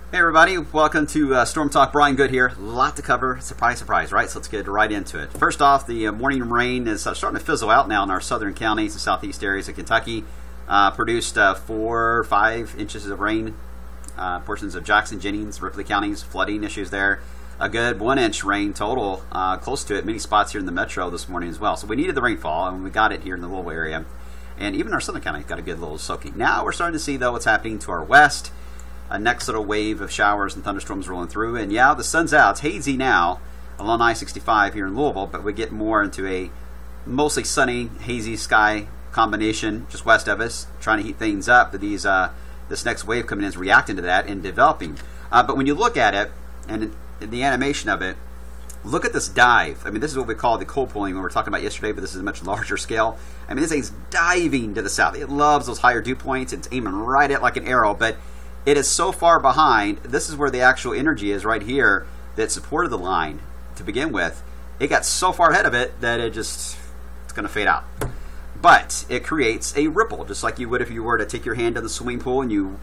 Hey everybody, welcome to Storm Talk. Brian Good here. A lot to cover. Surprise, surprise, right? So let's get right into it. First off, the morning rain is starting to fizzle out now in our southern counties and southeast areas of Kentucky. Produced 4 or 5 inches of rain. Portions of Jackson, Jennings, Ripley counties, flooding issues there. A good 1 inch rain total, close to it. Many spots here in the metro this morning as well. So we needed the rainfall, and we got it here in the Louisville area. And even our southern county got a good little soaking. Now we're starting to see, though, what's happening to our west. A next little wave of showers and thunderstorms rolling through. And yeah, the sun's out. It's hazy now along I-65 here in Louisville, but we get more into a mostly sunny, hazy sky combination just west of us, trying to heat things up. But this next wave coming in is reacting to that and developing. But when you look at it, and the animation of it, look at this dive. I mean, this is what we call the cold pooling when we were talking about yesterday, but this is a much larger scale. I mean, this thing's diving to the south. It loves those higher dew points. It's aiming right at like an arrow, but it is so far behind. This is where the actual energy is right here that supported the line to begin with. It got so far ahead of it that it's going to fade out. But it creates a ripple, just like you would if you were to take your hand to the swimming pool and you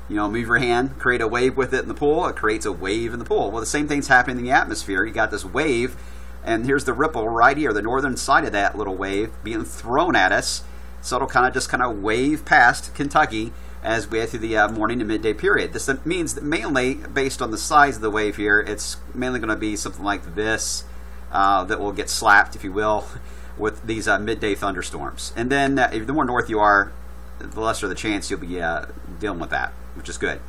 move your hand, create a wave with it in the pool. It creates a wave in the pool. Well, the same thing's happening in the atmosphere. You got this wave, and here's the ripple right here, the northern side of that little wave being thrown at us. So it'll kind of wave past Kentucky as we head through the morning and midday period. This means that mainly, based on the size of the wave here, it's mainly going to be something like this that will get slapped, if you will, with these midday thunderstorms. And then the more north you are, the lesser the chance you'll be dealing with that, which is good.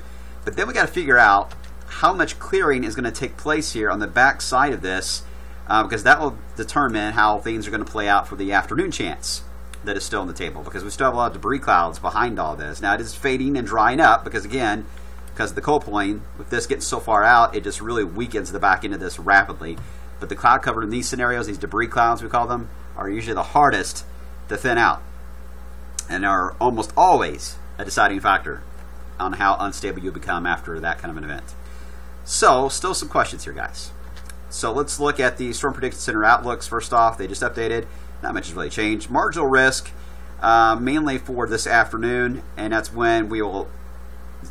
But then we got to figure out how much clearing is going to take place here on the back side of this, because that will determine how things are going to play out for the afternoon chance that is still on the table, because we still have a lot of debris clouds behind all this. Now it is fading and drying up because of the cold pooling, with this getting so far out, it just really weakens the back end of this rapidly. But the cloud cover in these scenarios, these debris clouds we call them, are usually the hardest to thin out and are almost always a deciding factor on how unstable you become after that kind of an event. So still some questions here, guys. So let's look at the Storm Prediction Center outlooks. First off, they just updated. Not much has really changed. Marginal risk, mainly for this afternoon, and that's when we will,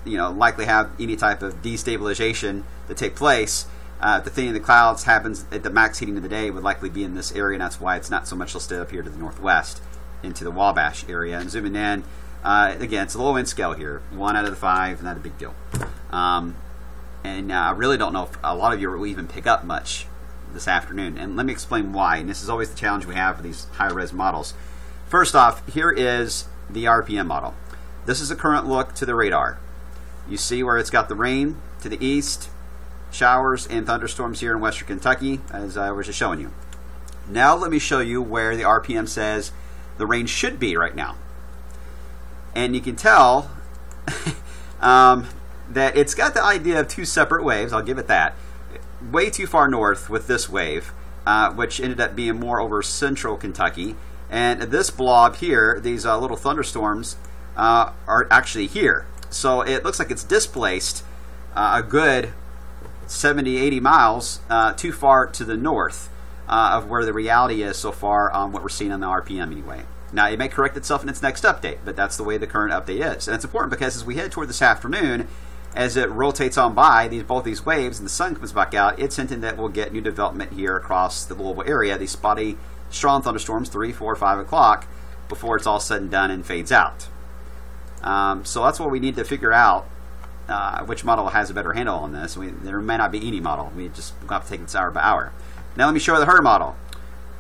likely have any type of destabilization to take place. The thinning of the clouds happens at the max heating of the day would likely be in this area, and that's why it's not so much listed up here to the northwest into the Wabash area. And zooming in, again, it's a low wind scale here, 1 out of the 5, not a big deal. And I really don't know if a lot of you will even pick up much this afternoon, and let me explain why. And this is always the challenge we have for these higher res models. First off, here is the RPM model. This is a current look to the radar. You see where it's got the rain to the east, showers and thunderstorms here in western Kentucky, as I was just showing you. Now let me show you where the RPM says the rain should be right now. And you can tell that it's got the idea of 2 separate waves. I'll give it that. Way too far north with this wave, which ended up being more over central Kentucky. And this blob here, these little thunderstorms, are actually here. So it looks like it's displaced a good 70, 80 miles too far to the north of where the reality is so far on what we're seeing on the RPM anyway. Now, it may correct itself in its next update, but that's the way the current update is. And it's important because as we head toward this afternoon, as it rotates on by both these waves and the sun comes back out, it's hinting that we'll get new development here across the Louisville area, these spotty, strong thunderstorms, 3, 4, 5 o'clock, before it's all said and done and fades out. So that's what we need to figure out, which model has a better handle on this. There may not be any model. We just have to take this hour by hour. Now let me show you the HRRR model.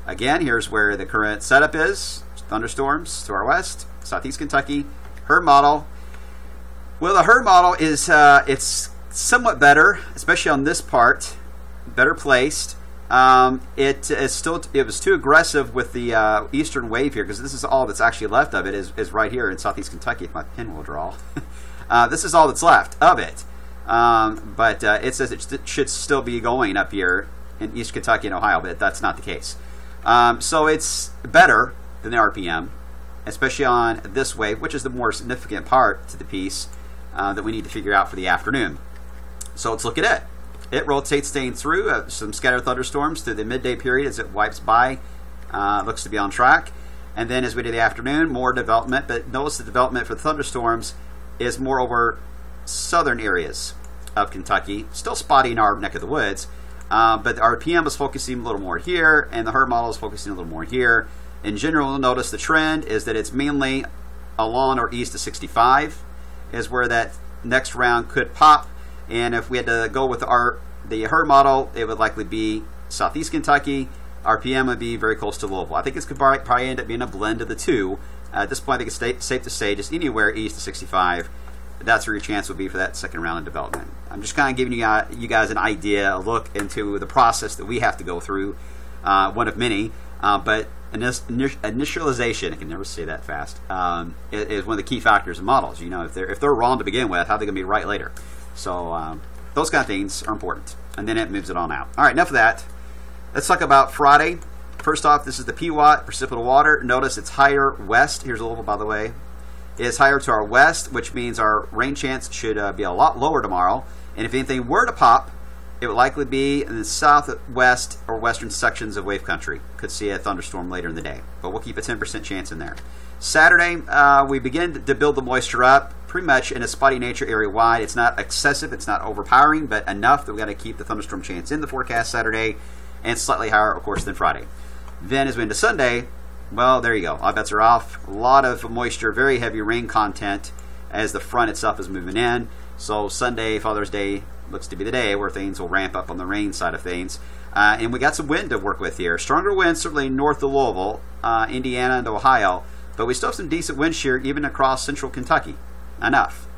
Again, here's where the current setup is. Thunderstorms to our west, southeast Kentucky. HRRR model. Well, the HRRR model is it's somewhat better, especially on this part, better placed. It was too aggressive with the eastern wave here, because this is all that's actually left of it is right here in southeast Kentucky. If my pen will draw, this is all that's left of it. But it says it should still be going up here in East Kentucky and Ohio, but that's not the case. So it's better than the RPM, especially on this wave, which is the more significant part to the piece that we need to figure out for the afternoon. So let's look at it. It rotates, staying through some scattered thunderstorms through the midday period as it wipes by. Looks to be on track. And then as we do the afternoon, more development. But notice the development for the thunderstorms is more over southern areas. of Kentucky, still spotty in our neck of the woods, but our PM is focusing a little more here, and the HRRR model is focusing a little more here. In general, you'll notice the trend is that it's mainly along or east of 65 is where that next round could pop. And if we had to go with the HRRR model, it would likely be southeast Kentucky. Our PM would be very close to Louisville. I think it's could probably end up being a blend of the two. At this point, I think it's safe to say just anywhere east of 65, that's where your chance would be for that second round of development. I'm just kind of giving you guys an idea, a look into the process that we have to go through, one of many. But initialization, I can never say that fast, is one of the key factors in models. You know, if they're wrong to begin with, how are they going to be right later? So those kind of things are important. And then it moves it on out. All right, enough of that. Let's talk about Friday. First off, this is the PWAT, precipitable water. Notice it's higher west. Here's Louisville, by the way. It's higher to our west, which means our rain chance should be a lot lower tomorrow. And if anything were to pop, it would likely be in the southwest or western sections of wave country. Could see a thunderstorm later in the day, but we'll keep a 10% chance in there. Saturday, we begin to build the moisture up pretty much in a spotty nature area wide. It's not excessive, it's not overpowering, but enough that we got to keep the thunderstorm chance in the forecast Saturday, and slightly higher, of course, than Friday. Then as we into Sunday, well, there you go. All bets are off. A lot of moisture, very heavy rain content as the front itself is moving in. So Sunday, Father's Day, looks to be the day where things will ramp up on the rain side of things. And we got some wind to work with here. Stronger winds certainly north of Louisville, Indiana, and Ohio. But we still have some decent wind shear even across central Kentucky. Enough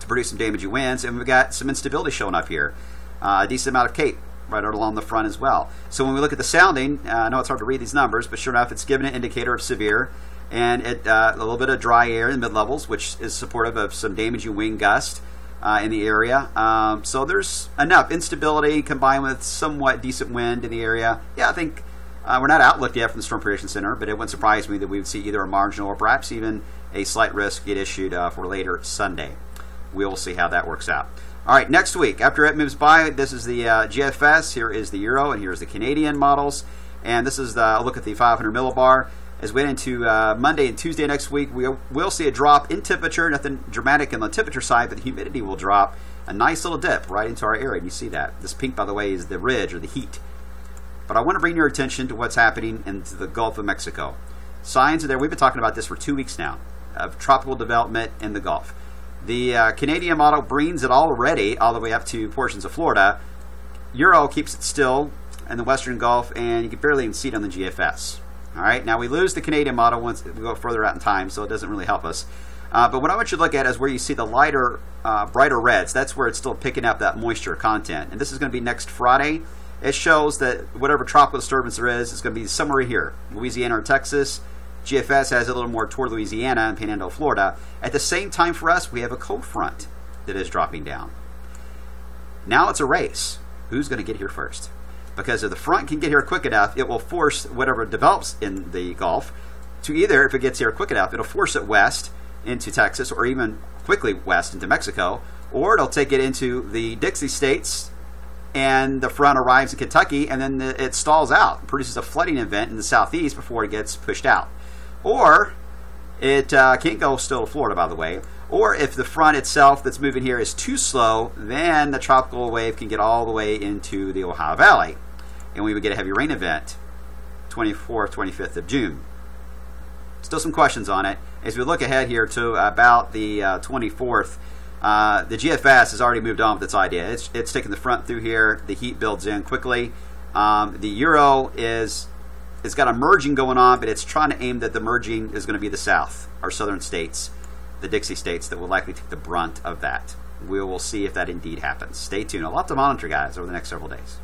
to produce some damaging winds. And we've got some instability showing up here. A decent amount of Cape right out along the front as well. So when we look at the sounding, I know it's hard to read these numbers, but sure enough, it's giving an indicator of severe. And a little bit of dry air in mid-levels, which is supportive of some damaging wind gust in the area. So there's enough instability combined with somewhat decent wind in the area. Yeah, I think we're not outlooked yet from the Storm Prediction Center, but it wouldn't surprise me that we would see either a marginal or perhaps even a slight risk get issued for later Sunday. We'll see how that works out. All right, next week, after it moves by, this is the GFS, here is the Euro, and here's the Canadian models. And this is a look at the 500 millibar. As we get into Monday and Tuesday next week, we'll see a drop in temperature, nothing dramatic on the temperature side, but the humidity will drop. A nice little dip right into our area, and you see that. This pink, by the way, is the ridge or the heat. But I want to bring your attention to what's happening into the Gulf of Mexico. Signs are there. We've been talking about this for 2 weeks now, of tropical development in the Gulf. The Canadian model brings it already all the way up to portions of Florida. Euro keeps it still in the Western Gulf, and you can barely even see it on the GFS. All right, now we lose the Canadian model once we go further out in time, so it doesn't really help us. But what I want you to look at is where you see the lighter, brighter reds. That's where it's still picking up that moisture content. And this is going to be next Friday. It shows that whatever tropical disturbance there is going to be somewhere here, Louisiana or Texas. GFS has a little more toward Louisiana and Panhandle, Florida. At the same time for us, we have a cold front that is dropping down. Now it's a race. Who's going to get here first? Because if the front can get here quick enough, it will force whatever develops in the Gulf to either, if it gets here quick enough, it'll force it west into Texas or even quickly west into Mexico, or it'll take it into the Dixie states and the front arrives in Kentucky and then it stalls out, produces a flooding event in the southeast before it gets pushed out. Or it can't go still to Florida, by the way. Or if the front itself that's moving here is too slow, then the tropical wave can get all the way into the Ohio Valley. And we would get a heavy rain event 24th, 25th of June. Still some questions on it. As we look ahead here to about the 24th, the GFS has already moved on with its idea. It's taking the front through here. The heat builds in quickly. The Euro it's got a merging going on, but it's trying to aim that the merging is going to be the south, our southern states, the Dixie states that will likely take the brunt of that. We will see if that indeed happens. Stay tuned. A lot to monitor, guys, over the next several days.